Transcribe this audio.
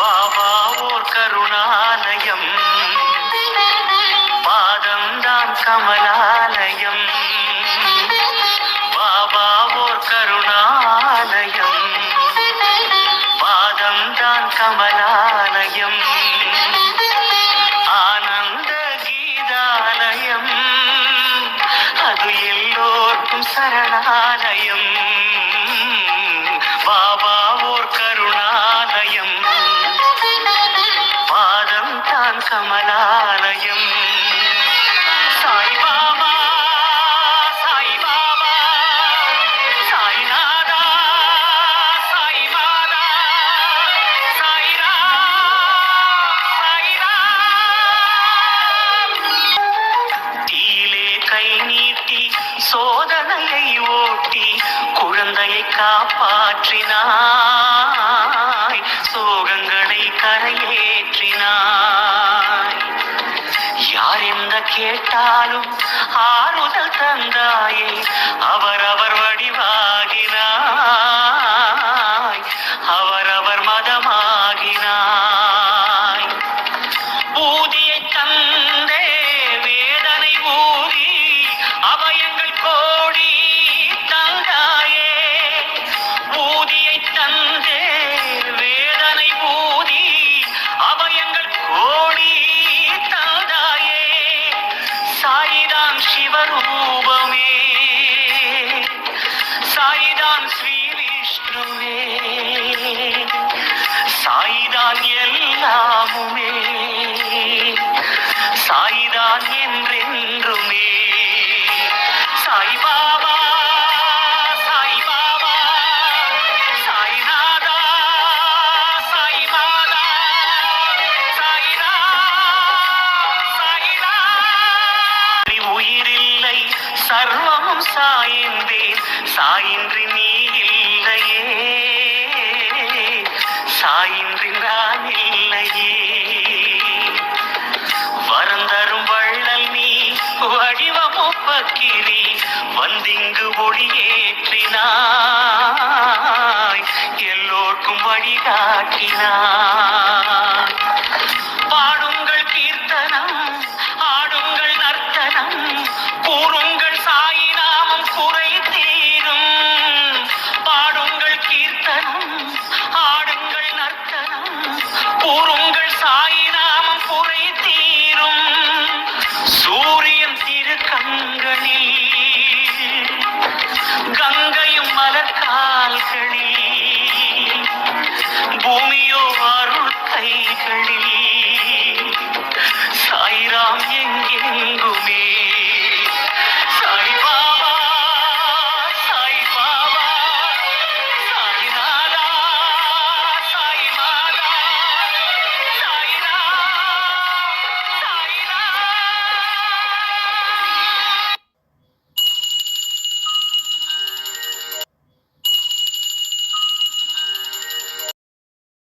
பாபா ஓர் கருணாலயம், பாதம்தான் கமலாலயம். பாபா ஓர் கருணாலயம், பாதம்தான் கமலாலயம். ஆனந்த கீதாலயம், அது எல்லோர்க்கும் சரணாலயம். பாபா ஓர் கருணாலயம், பாதம் தான் கமலாலயம். சாய் பாபா, சாய் பாபா, சாய்நாதா, சாய் மாதா, சாய்ராம், சாய்ராம். தீயிலே கை நீட்டி சோதனையை ஓட்டி குழந்தையை காப்பாற்றினாய், சோகங்களை கரையேற்றினாய். யார் என்ன கேட்டாலும் ஆறுதல் தந்தாயே, அவரவர் வடிவாகினாய், அவரவர் மதமாகினாய். ஊதியை தந்தே வேதனை ஊதி அபயங்கள் கோடி தந்தாயே. ஊதியை தந்தே வேதனை ஊதி அபயங்கள் கோடி தந்தாயே. சாயிதான் சிவரூபமே, சாயிதான் ஸ்ரீ விஷ்ணுவே, சாயிதான் எல்லாமுமே, சாய்தான் என்றென்றுமே. சாய் பாபா, சாய் பாபா, சாய்நாதா, சாய் மாதா, சாய்ராம், சாய்ராம். உயிரில்லை சர்வமும் சாய்ந்தேன், சாயின்றி நீ இல்லையே, சாயின்றி நான் இல்லையே. வரந்தரும் வள்ளல் நீ, வடிவமொப்பக்கிரி, வந்திங்கு ஒளியேற்றினாய், எல்லோர்க்கும் வழிகாட்டினாய்.